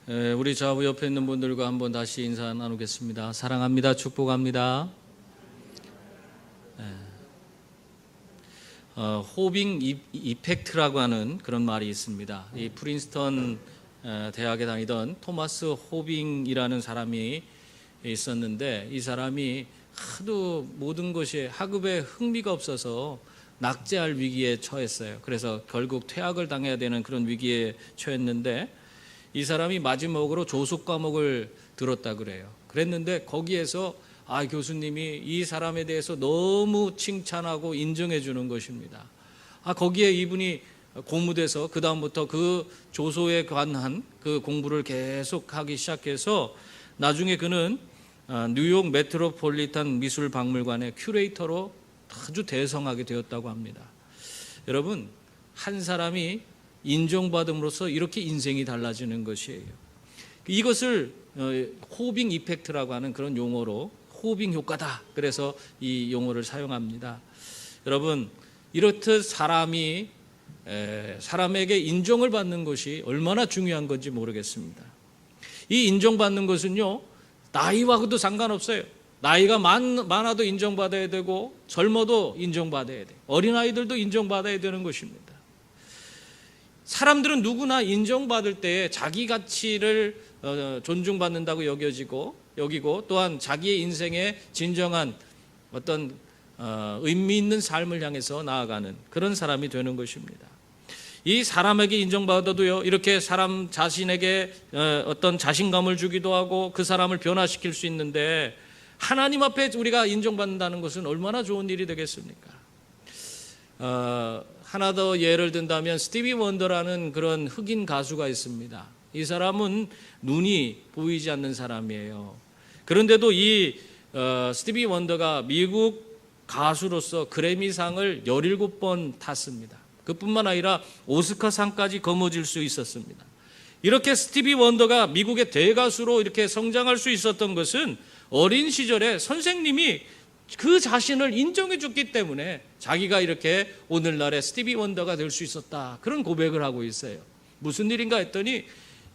우리 좌우 옆에 있는 분들과 한번 다시 인사 나누겠습니다. 사랑합니다. 축복합니다. 호빙 이펙트라고 하는 그런 말이 있습니다. 이 프린스턴 대학에 다니던 토마스 호빙이라는 사람이 있었는데, 이 사람이 하도 모든 것이 학업에 흥미가 없어서 낙제할 위기에 처했어요. 그래서 결국 퇴학을 당해야 되는 그런 위기에 처했는데, 이 사람이 마지막으로 조속 과목을 들었다 그래요. 그랬는데 거기에서 교수님이 이 사람에 대해서 너무 칭찬하고 인정해 주는 것입니다. 거기에 이분이 고무돼서 그 다음부터 그 조소에 관한 그 공부를 계속 하기 시작해서 나중에 그는 뉴욕 메트로폴리탄 미술박물관의 큐레이터로 아주 대성하게 되었다고 합니다. 여러분, 한 사람이 인정받음으로써 이렇게 인생이 달라지는 것이에요. 이것을 호빙 이펙트라고 하는 그런 용어로 호빙 효과다, 그래서 이 용어를 사용합니다. 여러분, 이렇듯 사람에게 인정을 받는 것이 얼마나 중요한 건지 모르겠습니다. 이 인정받는 것은요, 나이와도 상관없어요. 나이가 많아도 인정받아야 되고, 젊어도 인정받아야 돼요. 어린아이들도 인정받아야 되는 것입니다. 사람들은 누구나 인정받을 때 자기 가치를 존중받는다고 여기고 또한 자기의 인생의 진정한 어떤 의미 있는 삶을 향해서 나아가는 그런 사람이 되는 것입니다. 이 사람에게 인정받아도요, 이렇게 사람 자신에게 어떤 자신감을 주기도 하고 그 사람을 변화시킬 수 있는데, 하나님 앞에 우리가 인정받는다는 것은 얼마나 좋은 일이 되겠습니까? 하나 더 예를 든다면 스티비 원더라는 그런 흑인 가수가 있습니다. 이 사람은 눈이 보이지 않는 사람이에요. 그런데도 이 스티비 원더가 미국 가수로서 그래미상을 17번 탔습니다. 그뿐만 아니라 오스카상까지 거머쥘 수 있었습니다. 이렇게 스티비 원더가 미국의 대가수로 이렇게 성장할 수 있었던 것은 어린 시절에 선생님이 그 자신을 인정해 줬기 때문에 자기가 이렇게 오늘날의 스티비 원더가 될 수 있었다, 그런 고백을 하고 있어요. 무슨 일인가 했더니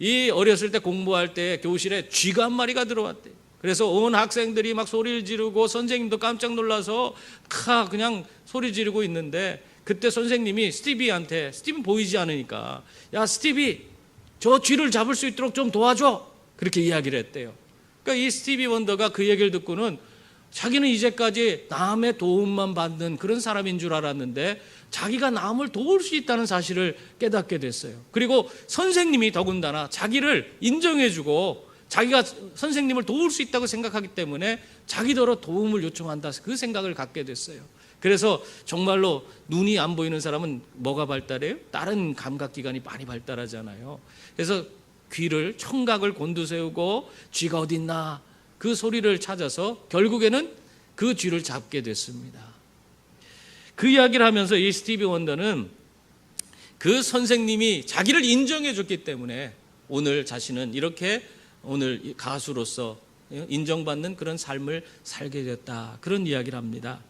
이 어렸을 때 공부할 때 교실에 쥐가 한 마리가 들어왔대요. 그래서 온 학생들이 막 소리를 지르고 선생님도 깜짝 놀라서 그냥 소리 지르고 있는데, 그때 선생님이 스티비한테, 스티비 보이지 않으니까, 야 스티비, 저 쥐를 잡을 수 있도록 좀 도와줘, 그렇게 이야기를 했대요. 그러니까 이 스티비 원더가 그 얘기를 듣고는 자기는 이제까지 남의 도움만 받는 그런 사람인 줄 알았는데 자기가 남을 도울 수 있다는 사실을 깨닫게 됐어요. 그리고 선생님이 더군다나 자기를 인정해주고 자기가 선생님을 도울 수 있다고 생각하기 때문에 자기더러 도움을 요청한다, 그 생각을 갖게 됐어요. 그래서 정말로 눈이 안 보이는 사람은 뭐가 발달해요? 다른 감각기관이 많이 발달하잖아요. 그래서 귀를, 청각을 곤두세우고 쥐가 어디 있나 그 소리를 찾아서 결국에는 그 쥐를 잡게 됐습니다. 그 이야기를 하면서 이 스티비 원더는 그 선생님이 자기를 인정해 줬기 때문에 오늘 자신은 이렇게 오늘 가수로서 인정받는 그런 삶을 살게 됐다, 그런 이야기를 합니다.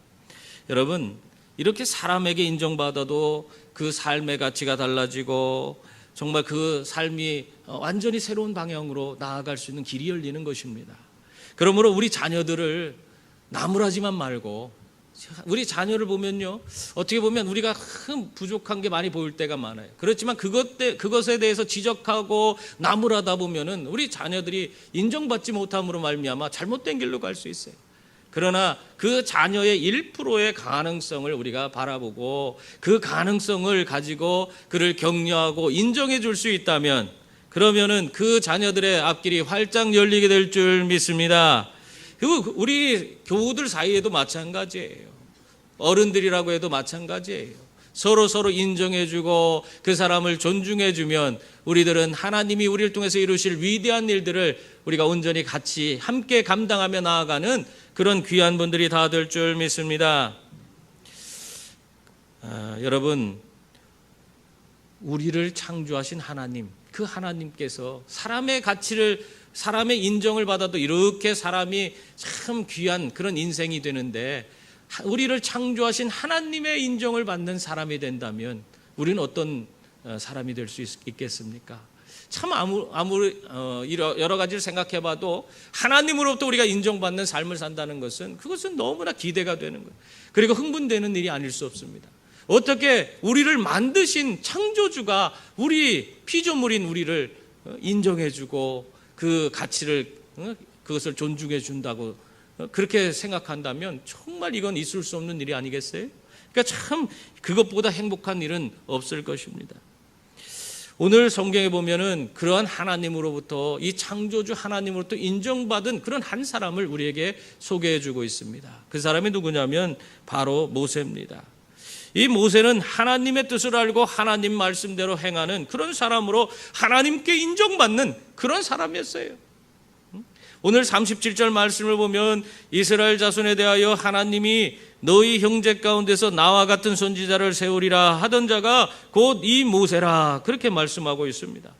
여러분, 이렇게 사람에게 인정받아도 그 삶의 가치가 달라지고 정말 그 삶이 완전히 새로운 방향으로 나아갈 수 있는 길이 열리는 것입니다. 그러므로 우리 자녀들을 나무라지만 말고, 우리 자녀를 보면요, 어떻게 보면 우리가 큰 부족한 게 많이 보일 때가 많아요. 그렇지만 그것에 대해서 지적하고 나무라다 보면은 우리 자녀들이 인정받지 못함으로 말미암아 잘못된 길로 갈 수 있어요. 그러나 그 자녀의 1%의 가능성을 우리가 바라보고 그 가능성을 가지고 그를 격려하고 인정해 줄 수 있다면, 그러면은 그 자녀들의 앞길이 활짝 열리게 될 줄 믿습니다. 그리고 우리 교우들 사이에도 마찬가지예요. 어른들이라고 해도 마찬가지예요. 서로 인정해주고 그 사람을 존중해주면 우리들은 하나님이 우리를 통해서 이루실 위대한 일들을 우리가 온전히 같이 함께 감당하며 나아가는 그런 귀한 분들이 다 될 줄 믿습니다. 여러분, 우리를 창조하신 하나님, 그 하나님께서 사람의 가치를, 사람의 인정을 받아도 이렇게 사람이 참 귀한 그런 인생이 되는데, 우리를 창조하신 하나님의 인정을 받는 사람이 된다면 우리는 어떤 사람이 될 수 있겠습니까? 참 아무리 여러 가지를 생각해봐도 하나님으로부터 우리가 인정받는 삶을 산다는 것은 그것은 너무나 기대가 되는 거예요. 그리고 흥분되는 일이 아닐 수 없습니다. 어떻게 우리를 만드신 창조주가 우리 피조물인 우리를 인정해주고 그 가치를 그것을 존중해 준다고 그렇게 생각한다면 정말 이건 있을 수 없는 일이 아니겠어요? 그러니까 참 그것보다 행복한 일은 없을 것입니다. 오늘 성경에 보면은 그러한 하나님으로부터 이 창조주 하나님으로부터 인정받은 그런 한 사람을 우리에게 소개해 주고 있습니다. 그 사람이 누구냐면 바로 모세입니다. 이 모세는 하나님의 뜻을 알고 하나님 말씀대로 행하는 그런 사람으로 하나님께 인정받는 그런 사람이었어요. 오늘 37절 말씀을 보면 이스라엘 자손에 대하여 하나님이 너희 형제 가운데서 나와 같은 선지자를 세우리라 하던 자가 곧 이 모세라 그렇게 말씀하고 있습니다.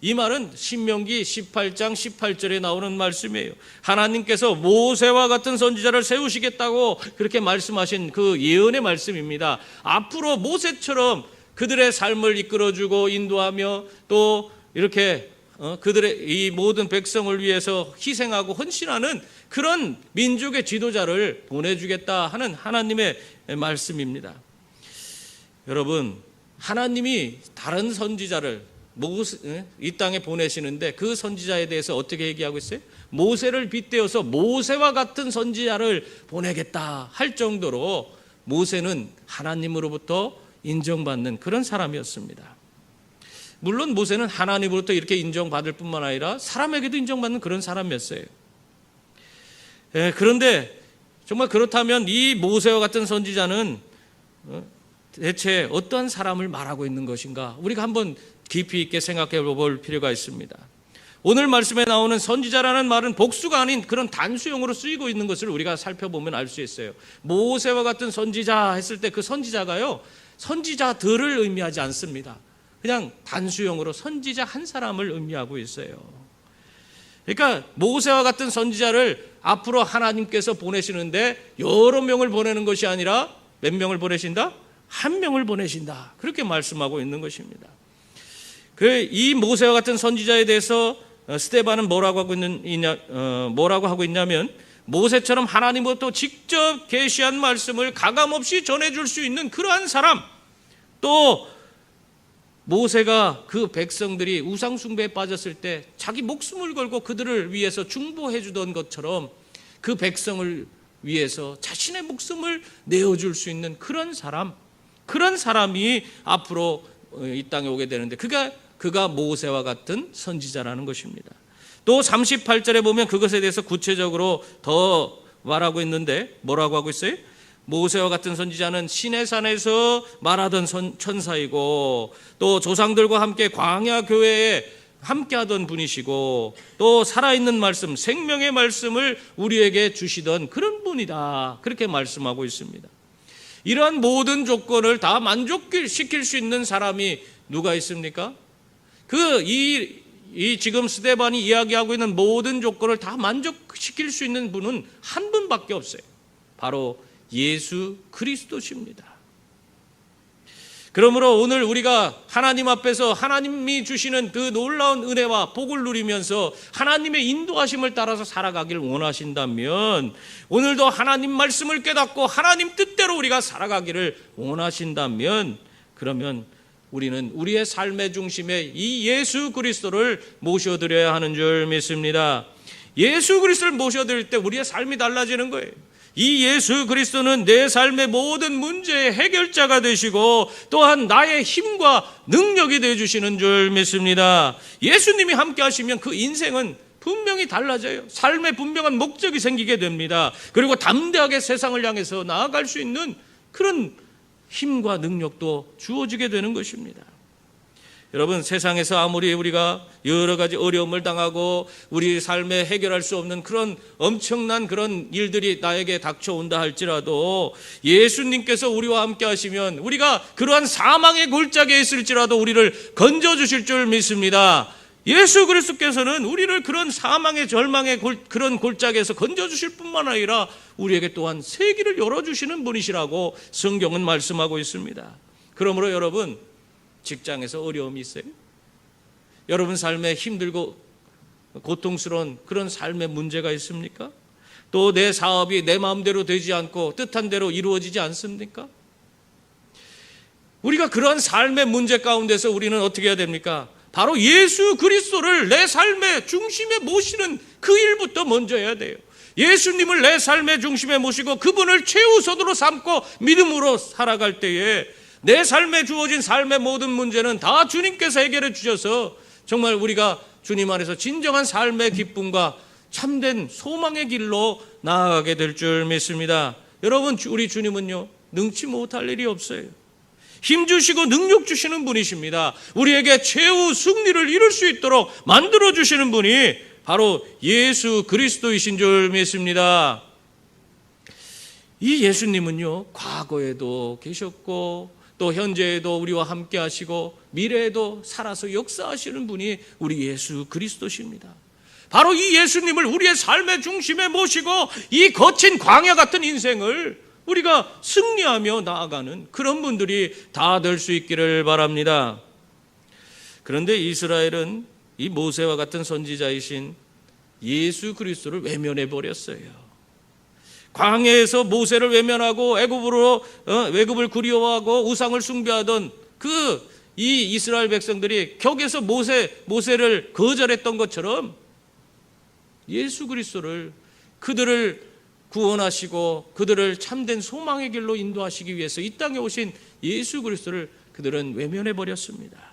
이 말은 신명기 18장 18절에 나오는 말씀이에요. 하나님께서 모세와 같은 선지자를 세우시겠다고 그렇게 말씀하신 그 예언의 말씀입니다. 앞으로 모세처럼 그들의 삶을 이끌어주고 인도하며 또 이렇게 그들의 이 모든 백성을 위해서 희생하고 헌신하는 그런 민족의 지도자를 보내주겠다 하는 하나님의 말씀입니다. 여러분, 하나님이 다른 선지자를 이 땅에 보내시는데 그 선지자에 대해서 어떻게 얘기하고 있어요? 모세를 빗대어서 모세와 같은 선지자를 보내겠다 할 정도로 모세는 하나님으로부터 인정받는 그런 사람이었습니다. 물론 모세는 하나님으로부터 이렇게 인정받을 뿐만 아니라 사람에게도 인정받는 그런 사람이었어요. 그런데 정말 그렇다면 이 모세와 같은 선지자는 대체 어떠한 사람을 말하고 있는 것인가? 우리가 한번 깊이 있게 생각해 볼 필요가 있습니다. 오늘 말씀에 나오는 선지자라는 말은 복수가 아닌 그런 단수형으로 쓰이고 있는 것을 우리가 살펴보면 알 수 있어요. 모세와 같은 선지자 했을 때 그 선지자가요, 선지자들을 의미하지 않습니다. 그냥 단수형으로 선지자 한 사람을 의미하고 있어요. 그러니까 모세와 같은 선지자를 앞으로 하나님께서 보내시는데 여러 명을 보내는 것이 아니라 몇 명을 보내신다? 한 명을 보내신다. 그렇게 말씀하고 있는 것입니다. 이 모세와 같은 선지자에 대해서 스데반은 뭐라고 하고 있냐면 모세처럼 하나님으로부터 직접 계시한 말씀을 가감없이 전해줄 수 있는 그러한 사람, 또 모세가 그 백성들이 우상 숭배에 빠졌을 때 자기 목숨을 걸고 그들을 위해서 중보해 주던 것처럼 그 백성을 위해서 자신의 목숨을 내어줄 수 있는 그런 사람이 앞으로 이 땅에 오게 되는데 그가 모세와 같은 선지자라는 것입니다. 또 38절에 보면 그것에 대해서 구체적으로 더 말하고 있는데 뭐라고 하고 있어요? 모세와 같은 선지자는 시내산에서 말하던 천사이고 또 조상들과 함께 광야 교회에 함께하던 분이시고 또 살아있는 말씀, 생명의 말씀을 우리에게 주시던 그런 분이다. 그렇게 말씀하고 있습니다. 이러한 모든 조건을 다 만족시킬 수 있는 사람이 누가 있습니까? 이 지금 스데반이 이야기하고 있는 모든 조건을 다 만족시킬 수 있는 분은 한 분밖에 없어요. 바로 예수 그리스도십니다. 그러므로 오늘 우리가 하나님 앞에서 하나님이 주시는 그 놀라운 은혜와 복을 누리면서 하나님의 인도하심을 따라서 살아가기를 원하신다면, 오늘도 하나님 말씀을 깨닫고 하나님 뜻대로 우리가 살아가기를 원하신다면, 그러면 우리는 우리의 삶의 중심에 이 예수 그리스도를 모셔드려야 하는 줄 믿습니다. 예수 그리스도를 모셔드릴 때 우리의 삶이 달라지는 거예요. 이 예수 그리스도는 내 삶의 모든 문제의 해결자가 되시고 또한 나의 힘과 능력이 되어주시는 줄 믿습니다. 예수님이 함께 하시면 그 인생은 분명히 달라져요. 삶에 분명한 목적이 생기게 됩니다. 그리고 담대하게 세상을 향해서 나아갈 수 있는 그런 힘과 능력도 주어지게 되는 것입니다. 여러분, 세상에서 아무리 우리가 여러 가지 어려움을 당하고 우리 삶에 해결할 수 없는 그런 엄청난 그런 일들이 나에게 닥쳐온다 할지라도 예수님께서 우리와 함께 하시면 우리가 그러한 사망의 골짜기에 있을지라도 우리를 건져주실 줄 믿습니다. 예수 그리스도께서는 우리를 그런 사망의 절망의 그런 골짜기에서 건져주실 뿐만 아니라 우리에게 또한 새 길을 열어주시는 분이시라고 성경은 말씀하고 있습니다. 그러므로 여러분, 직장에서 어려움이 있어요? 여러분 삶에 힘들고 고통스러운 그런 삶의 문제가 있습니까? 또 내 사업이 내 마음대로 되지 않고 뜻한 대로 이루어지지 않습니까? 우리가 그러한 삶의 문제 가운데서 우리는 어떻게 해야 됩니까? 바로 예수 그리스도를 내 삶의 중심에 모시는 그 일부터 먼저 해야 돼요. 예수님을 내 삶의 중심에 모시고 그분을 최우선으로 삼고 믿음으로 살아갈 때에 내 삶에 주어진 삶의 모든 문제는 다 주님께서 해결해 주셔서 정말 우리가 주님 안에서 진정한 삶의 기쁨과 참된 소망의 길로 나아가게 될 줄 믿습니다. 여러분, 우리 주님은요, 능치 못할 일이 없어요. 힘주시고 능력 주시는 분이십니다. 우리에게 최후 승리를 이룰 수 있도록 만들어주시는 분이 바로 예수 그리스도이신 줄 믿습니다. 이 예수님은요, 과거에도 계셨고 또 현재에도 우리와 함께 하시고 미래에도 살아서 역사하시는 분이 우리 예수 그리스도십니다. 바로 이 예수님을 우리의 삶의 중심에 모시고 이 거친 광야 같은 인생을 우리가 승리하며 나아가는 그런 분들이 다 될 수 있기를 바랍니다. 그런데 이스라엘은 이 모세와 같은 선지자이신 예수 그리스도를 외면해 버렸어요. 광야에서 모세를 외면하고 애굽을 그리워하고 우상을 숭배하던 이 이스라엘 백성들이 격에서 모세를 거절했던 것처럼 예수 그리스도를 그들을 구원하시고 그들을 참된 소망의 길로 인도하시기 위해서 이 땅에 오신 예수 그리스도를 그들은 외면해 버렸습니다.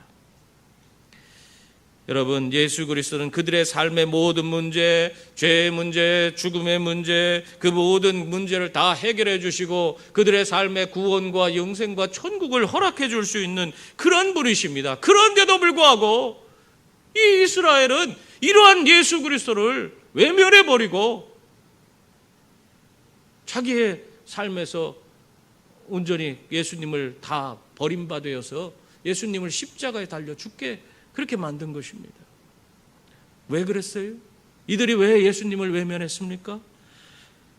여러분, 예수 그리스도는 그들의 삶의 모든 문제, 죄의 문제, 죽음의 문제, 그 모든 문제를 다 해결해 주시고 그들의 삶의 구원과 영생과 천국을 허락해 줄 수 있는 그런 분이십니다. 그런데도 불구하고 이 이스라엘은 이러한 예수 그리스도를 외면해 버리고 자기의 삶에서 온전히 예수님을 다 버림받아서 예수님을 십자가에 달려 죽게 그렇게 만든 것입니다. 왜 그랬어요? 이들이 왜 예수님을 외면했습니까?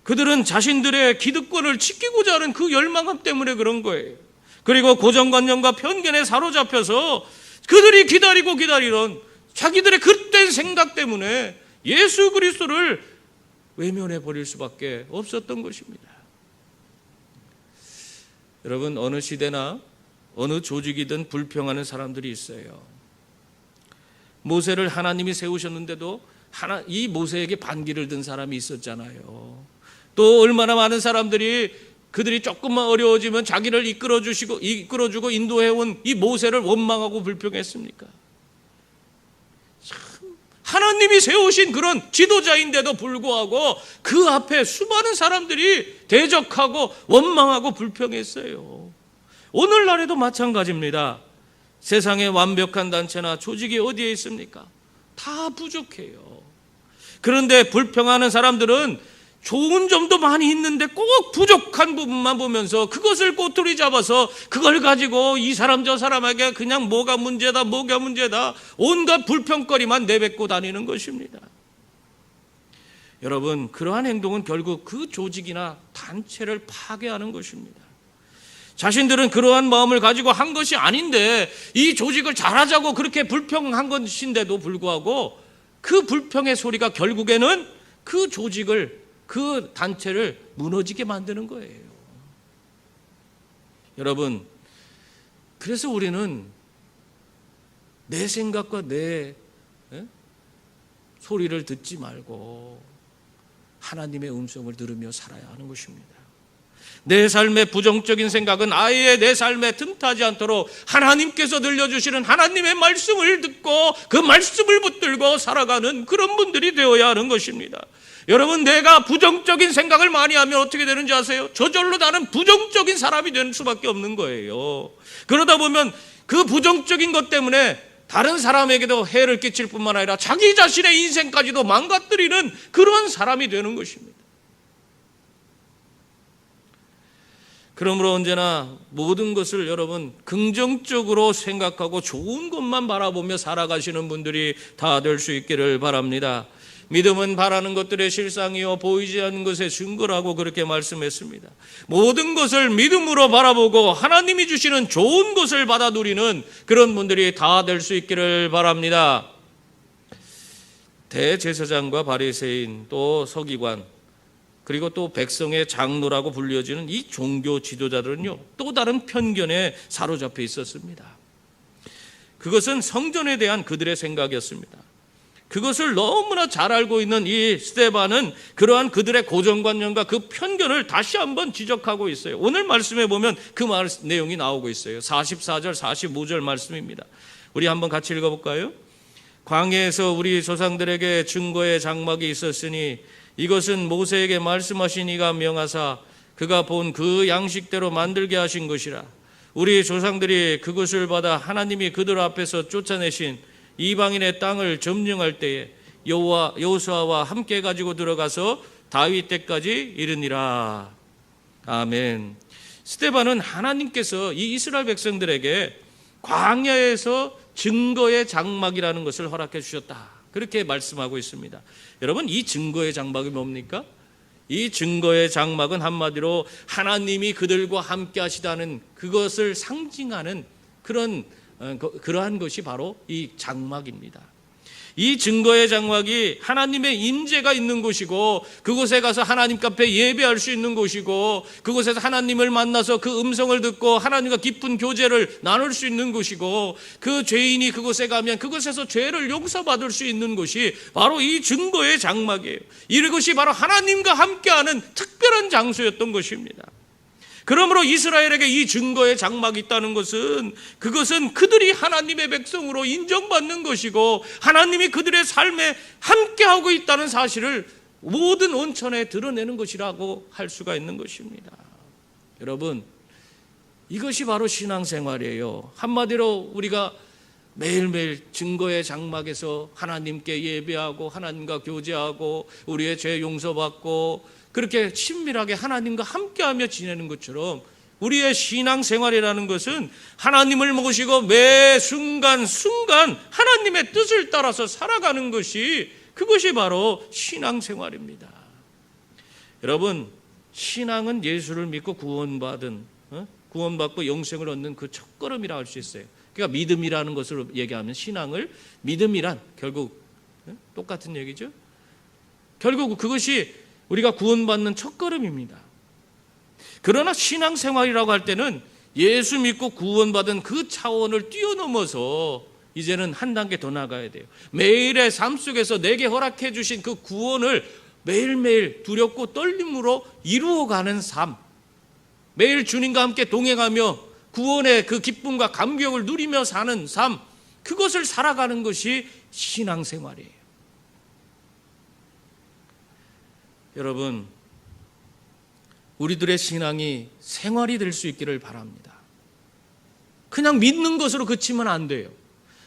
그들은 자신들의 기득권을 지키고자 하는 그 열망함 때문에 그런 거예요. 그리고 고정관념과 편견에 사로잡혀서 그들이 기다리던 자기들의 그릇된 생각 때문에 예수 그리스도를 외면해 버릴 수밖에 없었던 것입니다. 여러분, 어느 시대나 어느 조직이든 불평하는 사람들이 있어요. 모세를 하나님이 세우셨는데도 이 모세에게 반기를 든 사람이 있었잖아요. 또 얼마나 많은 사람들이 그들이 조금만 어려워지면 자기를 이끌어주고 인도해온 이 모세를 원망하고 불평했습니까? 참, 하나님이 세우신 그런 지도자인데도 불구하고 그 앞에 수많은 사람들이 대적하고 원망하고 불평했어요. 오늘날에도 마찬가지입니다. 세상에 완벽한 단체나 조직이 어디에 있습니까? 다 부족해요. 그런데 불평하는 사람들은 좋은 점도 많이 있는데 꼭 부족한 부분만 보면서 그것을 꼬투리 잡아서 그걸 가지고 이 사람 저 사람에게 그냥 뭐가 문제다 온갖 불평거리만 내뱉고 다니는 것입니다. 여러분, 그러한 행동은 결국 그 조직이나 단체를 파괴하는 것입니다. 자신들은 그러한 마음을 가지고 한 것이 아닌데 이 조직을 잘하자고 그렇게 불평한 것인데도 불구하고 그 불평의 소리가 결국에는 그 조직을, 그 단체를 무너지게 만드는 거예요. 여러분, 그래서 우리는 내 생각과 내 소리를 듣지 말고 하나님의 음성을 들으며 살아야 하는 것입니다. 내 삶의 부정적인 생각은 아예 내 삶에 틈타지 않도록 하나님께서 들려주시는 하나님의 말씀을 듣고 그 말씀을 붙들고 살아가는 그런 분들이 되어야 하는 것입니다. 여러분, 내가 부정적인 생각을 많이 하면 어떻게 되는지 아세요? 저절로 나는 부정적인 사람이 되는 수밖에 없는 거예요. 그러다 보면 그 부정적인 것 때문에 다른 사람에게도 해를 끼칠 뿐만 아니라 자기 자신의 인생까지도 망가뜨리는 그런 사람이 되는 것입니다. 그러므로 언제나 모든 것을 여러분 긍정적으로 생각하고 좋은 것만 바라보며 살아가시는 분들이 다 될 수 있기를 바랍니다. 믿음은 바라는 것들의 실상이요 보이지 않는 것의 증거라고 그렇게 말씀했습니다. 모든 것을 믿음으로 바라보고 하나님이 주시는 좋은 것을 받아 누리는 그런 분들이 다 될 수 있기를 바랍니다. 대제사장과 바리새인 또 서기관 그리고 또 백성의 장로라고 불려지는 이 종교 지도자들은요, 또 다른 편견에 사로잡혀 있었습니다. 그것은 성전에 대한 그들의 생각이었습니다. 그것을 너무나 잘 알고 있는 이 스데반은 그러한 그들의 고정관념과 그 편견을 다시 한번 지적하고 있어요. 오늘 말씀에 보면 그 내용이 나오고 있어요. 44절, 45절 말씀입니다. 우리 한번 같이 읽어볼까요? 광야에서 우리 조상들에게 증거의 장막이 있었으니 이것은 모세에게 말씀하신 이가 명하사 그가 본 그 양식대로 만들게 하신 것이라. 우리 조상들이 그것을 받아 하나님이 그들 앞에서 쫓아내신 이방인의 땅을 점령할 때에 여호수아와 함께 가지고 들어가서 다윗 때까지 이르니라. 아멘. 스데반은 하나님께서 이 이스라엘 백성들에게 광야에서 증거의 장막이라는 것을 허락해 주셨다, 그렇게 말씀하고 있습니다. 여러분, 이 증거의 장막이 뭡니까? 이 증거의 장막은 한마디로 하나님이 그들과 함께 하시다는 그것을 상징하는 그러한 것이 바로 이 장막입니다. 이 증거의 장막이 하나님의 임재가 있는 곳이고, 그곳에 가서 하나님 앞에 예배할 수 있는 곳이고, 그곳에서 하나님을 만나서 그 음성을 듣고 하나님과 깊은 교제를 나눌 수 있는 곳이고, 그 죄인이 그곳에 가면 그곳에서 죄를 용서받을 수 있는 곳이 바로 이 증거의 장막이에요. 이것이 바로 하나님과 함께하는 특별한 장소였던 것입니다. 그러므로 이스라엘에게 이 증거의 장막이 있다는 것은, 그것은 그들이 하나님의 백성으로 인정받는 것이고 하나님이 그들의 삶에 함께하고 있다는 사실을 모든 온천에 드러내는 것이라고 할 수가 있는 것입니다. 여러분, 이것이 바로 신앙생활이에요. 한마디로 우리가 매일매일 증거의 장막에서 하나님께 예배하고 하나님과 교제하고 우리의 죄 용서받고 그렇게 친밀하게 하나님과 함께하며 지내는 것처럼, 우리의 신앙생활이라는 것은 하나님을 모시고 매 순간 하나님의 뜻을 따라서 살아가는 것이, 그것이 바로 신앙생활입니다. 여러분, 신앙은 예수를 믿고 구원받고 영생을 얻는 그 첫걸음이라 할 수 있어요. 그러니까 믿음이라는 것을 얘기하면, 신앙을 믿음이란 결국 똑같은 얘기죠. 결국 그것이 우리가 구원받는 첫걸음입니다. 그러나 신앙생활이라고 할 때는 예수 믿고 구원받은 그 차원을 뛰어넘어서 이제는 한 단계 더 나가야 돼요. 매일의 삶 속에서 내게 허락해 주신 그 구원을 매일매일 두렵고 떨림으로 이루어가는 삶, 매일 주님과 함께 동행하며 구원의 그 기쁨과 감격을 누리며 사는 삶, 그것을 살아가는 것이 신앙생활이에요. 여러분, 우리들의 신앙이 생활이 될 수 있기를 바랍니다. 그냥 믿는 것으로 그치면 안 돼요.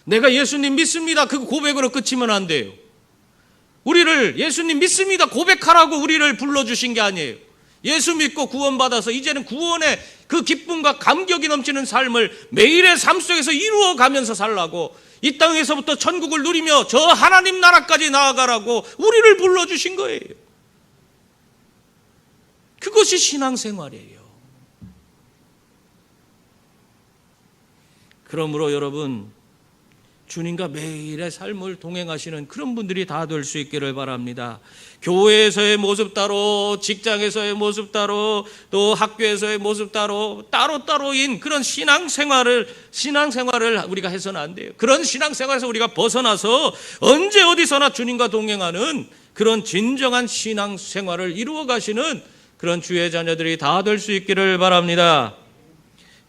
내가 예수님 믿습니다, 그 고백으로 그치면 안 돼요. 우리를 예수님 믿습니다 고백하라고 우리를 불러주신 게 아니에요. 예수 믿고 구원받아서 이제는 구원의 그 기쁨과 감격이 넘치는 삶을 매일의 삶 속에서 이루어가면서 살라고, 이 땅에서부터 천국을 누리며 저 하나님 나라까지 나아가라고 우리를 불러주신 거예요. 그것이 신앙생활이에요. 그러므로 여러분, 주님과 매일의 삶을 동행하시는 그런 분들이 다 될 수 있기를 바랍니다. 교회에서의 모습 따로, 직장에서의 모습 따로, 또 학교에서의 모습 따로인 그런 신앙생활을 우리가 해서는 안 돼요. 그런 신앙생활에서 우리가 벗어나서 언제 어디서나 주님과 동행하는 그런 진정한 신앙생활을 이루어 가시는 그런 주의 자녀들이 다 될 수 있기를 바랍니다.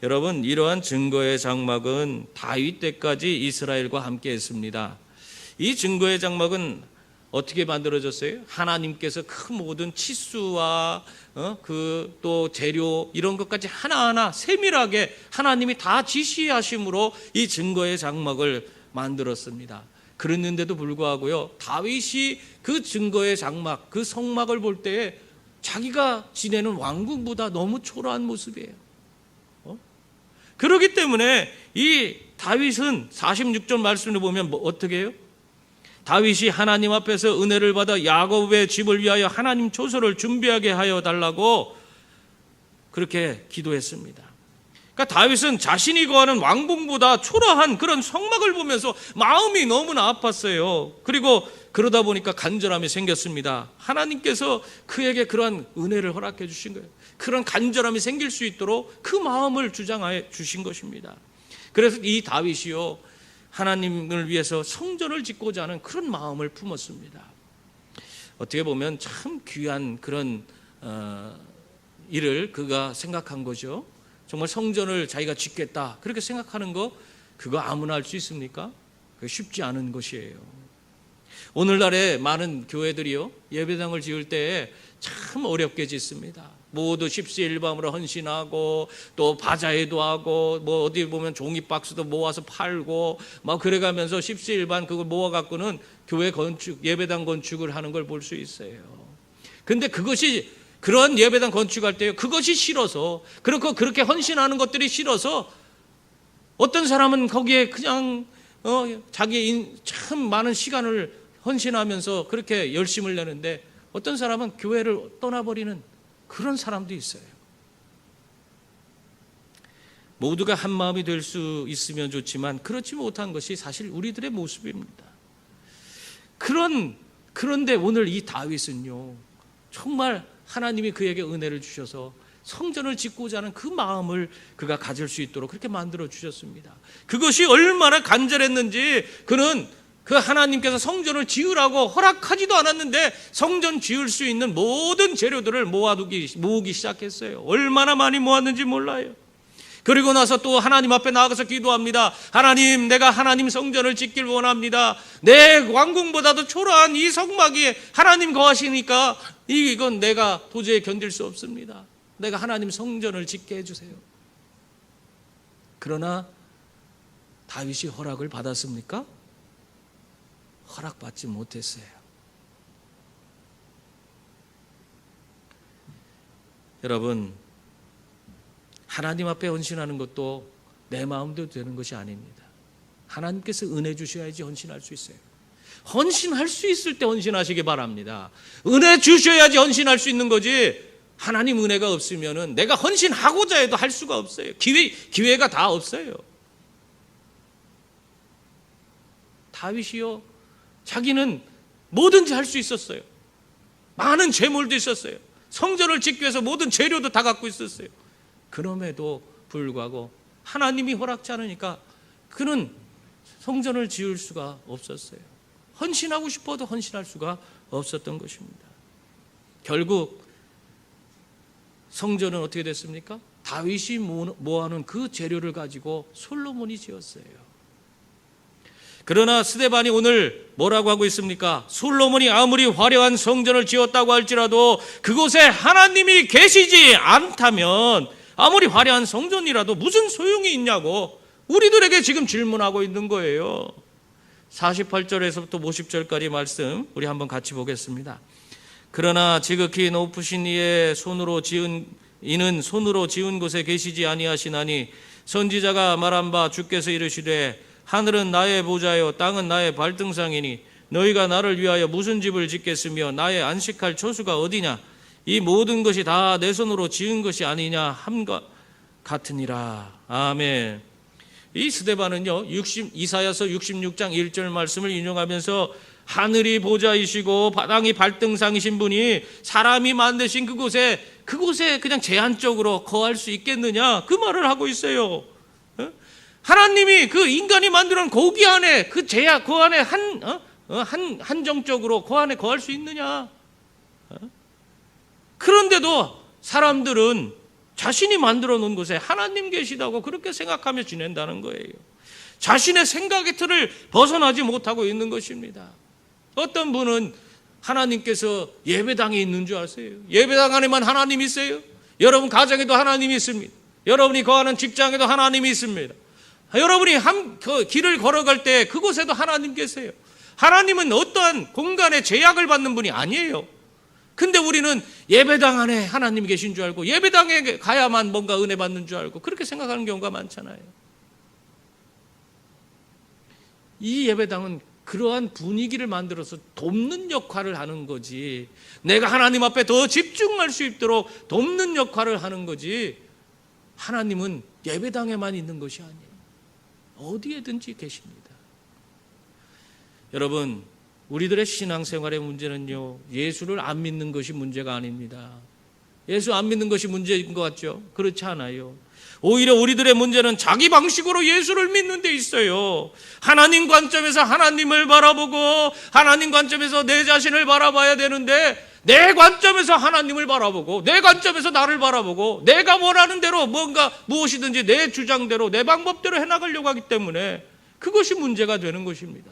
여러분, 이러한 증거의 장막은 다윗 때까지 이스라엘과 함께 했습니다. 이 증거의 장막은 어떻게 만들어졌어요? 하나님께서 그 모든 치수와 그 또 재료 이런 것까지 하나하나 세밀하게 하나님이 다 지시하심으로 이 증거의 장막을 만들었습니다. 그랬는데도 불구하고요, 다윗이 그 증거의 장막, 그 성막을 볼 때에 자기가 지내는 왕궁보다 너무 초라한 모습이에요. 그렇기 때문에 이 다윗은 46절 말씀을 보면 어떻게 해요? 다윗이 하나님 앞에서 은혜를 받아 야곱의 집을 위하여 하나님 초소를 준비하게 하여 달라고 그렇게 기도했습니다. 그러니까 다윗은 자신이 거하는 왕궁보다 초라한 그런 성막을 보면서 마음이 너무나 아팠어요. 그리고 그러다 보니까 간절함이 생겼습니다. 하나님께서 그에게 그러한 은혜를 허락해 주신 거예요. 그런 간절함이 생길 수 있도록 그 마음을 주장해 주신 것입니다. 그래서 이 다윗이요, 하나님을 위해서 성전을 짓고자 하는 그런 마음을 품었습니다. 어떻게 보면 참 귀한 그런 일을 그가 생각한 거죠. 정말 성전을 자기가 짓겠다 그렇게 생각하는 거, 그거 아무나 할 수 있습니까? 그게 쉽지 않은 것이에요. 오늘날에 많은 교회들이요, 예배당을 지을 때에 참 어렵게 짓습니다. 모두 십시일반으로 헌신하고 또 바자회도 하고 뭐 어디 보면 종이 박스도 모아서 팔고 막 그래가면서 십시일반 그걸 모아갖고는 교회 건축, 예배당 건축을 하는 걸 볼 수 있어요. 근데 그것이, 그런 예배당 건축할 때 그것이 싫어서, 그렇게 헌신하는 것들이 싫어서 어떤 사람은 거기에 그냥 자기 참 많은 시간을 헌신하면서 그렇게 열심을 내는데, 어떤 사람은 교회를 떠나버리는 그런 사람도 있어요. 모두가 한 마음이 될 수 있으면 좋지만 그렇지 못한 것이 사실 우리들의 모습입니다. 그런데 오늘 이 다윗은요, 정말 하나님이 그에게 은혜를 주셔서 성전을 짓고자 하는 그 마음을 그가 가질 수 있도록 그렇게 만들어 주셨습니다. 그것이 얼마나 간절했는지, 그는 그 하나님께서 성전을 지으라고 허락하지도 않았는데 성전 지을 수 있는 모든 재료들을 모으기 시작했어요. 얼마나 많이 모았는지 몰라요. 그리고 나서 또 하나님 앞에 나가서 기도합니다. 하나님, 내가 하나님 성전을 짓길 원합니다. 내 왕궁보다도 초라한 이 성막이 하나님 거하시니까 이건 내가 도저히 견딜 수 없습니다. 내가 하나님 성전을 짓게 해주세요. 그러나 다윗이 허락을 받았습니까? 허락받지 못했어요. 여러분, 하나님 앞에 헌신하는 것도 내 마음대로 되는 것이 아닙니다. 하나님께서 은혜 주셔야지 헌신할 수 있어요. 헌신할 수 있을 때 헌신하시기 바랍니다. 은혜 주셔야지 헌신할 수 있는 거지, 하나님 은혜가 없으면은 내가 헌신하고자 해도 할 수가 없어요. 기회가 다 없어요. 다윗이요, 자기는 뭐든지 할 수 있었어요. 많은 재물도 있었어요. 성전을 짓기 위해서 모든 재료도 다 갖고 있었어요. 그럼에도 불구하고 하나님이 허락지 않으니까 그는 성전을 지을 수가 없었어요. 헌신하고 싶어도 헌신할 수가 없었던 것입니다. 결국 성전은 어떻게 됐습니까? 다윗이 모아놓은 그 재료를 가지고 솔로몬이 지었어요. 그러나 스데반이 오늘 뭐라고 하고 있습니까? 솔로몬이 아무리 화려한 성전을 지었다고 할지라도 그곳에 하나님이 계시지 않다면 아무리 화려한 성전이라도 무슨 소용이 있냐고 우리들에게 지금 질문하고 있는 거예요. 48절에서부터 50절까지 말씀 우리 한번 같이 보겠습니다. 그러나 지극히 높으신 이는 손으로 지은 곳에 계시지 아니하시나니 선지자가 말한 바 주께서 이르시되 하늘은 나의 보좌요 땅은 나의 발등상이니 너희가 나를 위하여 무슨 집을 짓겠으며 나의 안식할 초수가 어디냐? 이 모든 것이 다 내 손으로 지은 것이 아니냐 함과 같으니라. 아멘. 이 스데반은요, 이사야서 66장 1절 말씀을 인용하면서 하늘이 보좌이시고 바닥이 발등상이신 분이 사람이 만드신 그곳에 그냥 제한적으로 거할 수 있겠느냐, 그 말을 하고 있어요. 하나님이 그 인간이 만들어놓은 고기 안에 그 안에 한정적으로 그 안에 거할 수 있느냐? 그런데도 사람들은 자신이 만들어 놓은 곳에 하나님 계시다고 그렇게 생각하며 지낸다는 거예요. 자신의 생각의 틀을 벗어나지 못하고 있는 것입니다. 어떤 분은 하나님께서 예배당에 있는 줄 아세요? 예배당 안에만 하나님이 있어요? 여러분 가정에도 하나님이 있습니다. 여러분이 거하는 직장에도 하나님이 있습니다. 여러분이 그 길을 걸어갈 때 그곳에도 하나님 계세요. 하나님은 어떠한 공간에 제약을 받는 분이 아니에요. 근데 우리는 예배당 안에 하나님 계신 줄 알고 예배당에 가야만 뭔가 은혜 받는 줄 알고 그렇게 생각하는 경우가 많잖아요. 이 예배당은 그러한 분위기를 만들어서 돕는 역할을 하는 거지, 내가 하나님 앞에 더 집중할 수 있도록 돕는 역할을 하는 거지, 하나님은 예배당에만 있는 것이 아니에요. 어디에든지 계십니다. 여러분, 우리들의 신앙생활의 문제는요, 예수를 안 믿는 것이 문제가 아닙니다. 예수 안 믿는 것이 문제인 것 같죠? 그렇지 않아요. 오히려 우리들의 문제는 자기 방식으로 예수를 믿는 데 있어요. 하나님 관점에서 하나님을 바라보고 하나님 관점에서 내 자신을 바라봐야 되는데, 내 관점에서 하나님을 바라보고 내 관점에서 나를 바라보고 내가 원하는 대로 무엇이든지 내 주장대로 내 방법대로 해나가려고 하기 때문에 그것이 문제가 되는 것입니다.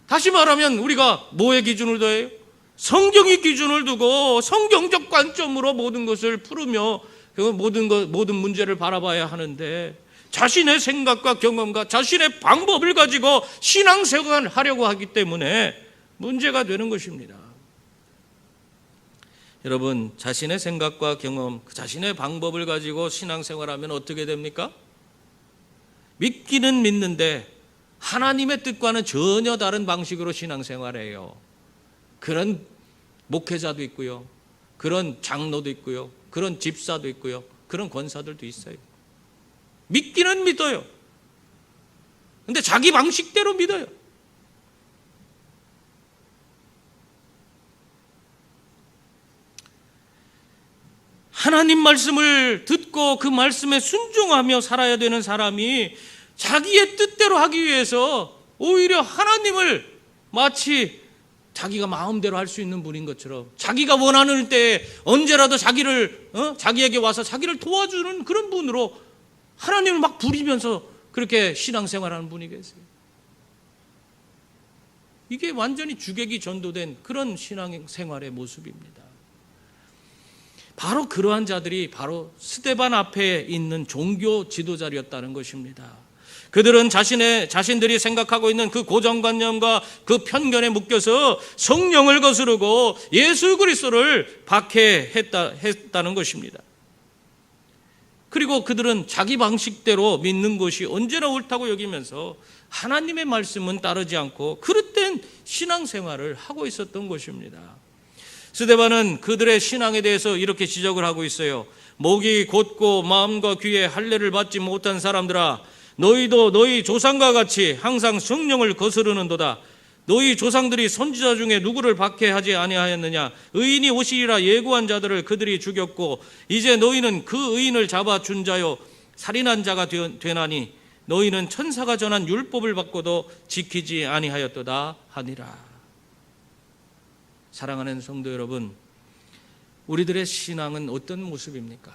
다시 말하면 우리가 뭐의 기준을 둬요? 성경의 기준을 두고 성경적 관점으로 모든 것을 풀으며 모든 문제를 바라봐야 하는데, 자신의 생각과 경험과 자신의 방법을 가지고 신앙생활을 하려고 하기 때문에 문제가 되는 것입니다. 여러분, 자신의 생각과 경험, 자신의 방법을 가지고 신앙생활하면 어떻게 됩니까? 믿기는 믿는데 하나님의 뜻과는 전혀 다른 방식으로 신앙생활해요. 그런 목회자도 있고요, 그런 장로도 있고요, 그런 집사도 있고요, 그런 권사들도 있어요. 믿기는 믿어요. 근데 자기 방식대로 믿어요. 하나님 말씀을 듣고 그 말씀에 순종하며 살아야 되는 사람이 자기의 뜻대로 하기 위해서 오히려 하나님을 마치 자기가 마음대로 할 수 있는 분인 것처럼, 자기가 원하는 때에 언제라도 자기에게 와서 자기를 도와주는 그런 분으로 하나님을 막 부리면서 그렇게 신앙생활하는 분이 계세요. 이게 완전히 주객이 전도된 그런 신앙생활의 모습입니다. 바로 그러한 자들이 바로 스데반 앞에 있는 종교 지도자였다는 것입니다. 그들은 자신들이 생각하고 있는 그 고정관념과 그 편견에 묶여서 성령을 거스르고 예수 그리스도를 박해했다는 것입니다. 그리고 그들은 자기 방식대로 믿는 것이 언제나 옳다고 여기면서 하나님의 말씀은 따르지 않고 그릇된 신앙생활을 하고 있었던 것입니다. 스데반은 그들의 신앙에 대해서 이렇게 지적을 하고 있어요. 목이 곧고 마음과 귀에 할례를 받지 못한 사람들아, 너희도 너희 조상과 같이 항상 성령을 거스르는도다. 너희 조상들이 선지자 중에 누구를 박해하지 아니하였느냐? 의인이 오시리라 예고한 자들을 그들이 죽였고 이제 너희는 그 의인을 잡아 준 자요 살인한 자가 되나니 너희는 천사가 전한 율법을 받고도 지키지 아니하였도다 하니라. 사랑하는 성도 여러분, 우리들의 신앙은 어떤 모습입니까?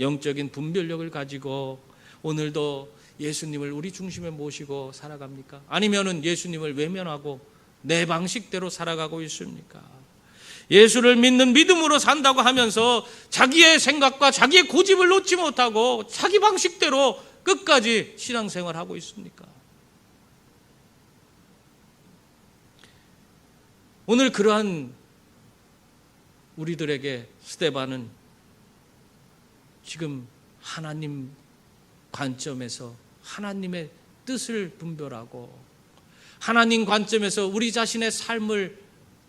영적인 분별력을 가지고 오늘도 예수님을 우리 중심에 모시고 살아갑니까? 아니면은 예수님을 외면하고 내 방식대로 살아가고 있습니까? 예수를 믿는 믿음으로 산다고 하면서 자기의 생각과 자기의 고집을 놓지 못하고 자기 방식대로 끝까지 신앙생활하고 있습니까? 오늘 그러한 우리들에게 스데반은 지금 하나님 관점에서 하나님의 뜻을 분별하고 하나님 관점에서 우리 자신의 삶을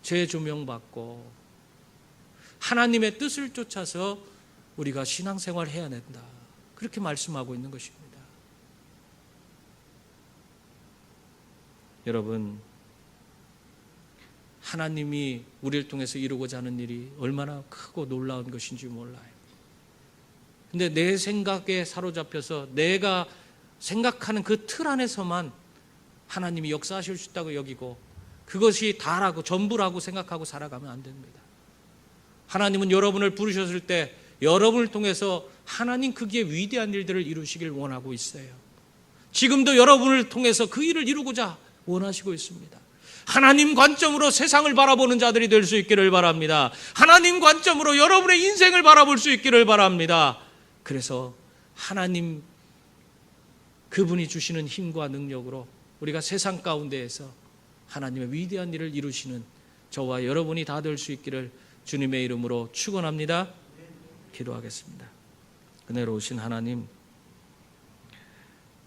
재조명받고 하나님의 뜻을 쫓아서 우리가 신앙생활을 해야 된다, 그렇게 말씀하고 있는 것입니다. 여러분, 하나님이 우리를 통해서 이루고자 하는 일이 얼마나 크고 놀라운 것인지 몰라요. 근데 내 생각에 사로잡혀서 내가 생각하는 그 틀 안에서만 하나님이 역사하실 수 있다고 여기고 그것이 다라고 전부라고 생각하고 살아가면 안 됩니다. 하나님은 여러분을 부르셨을 때 여러분을 통해서 하나님 크기의 위대한 일들을 이루시길 원하고 있어요. 지금도 여러분을 통해서 그 일을 이루고자 원하시고 있습니다. 하나님 관점으로 세상을 바라보는 자들이 될 수 있기를 바랍니다. 하나님 관점으로 여러분의 인생을 바라볼 수 있기를 바랍니다. 그래서 하나님 그분이 주시는 힘과 능력으로 우리가 세상 가운데에서 하나님의 위대한 일을 이루시는 저와 여러분이 다 될 수 있기를 주님의 이름으로 축원합니다. 기도하겠습니다. 은혜로우신 하나님,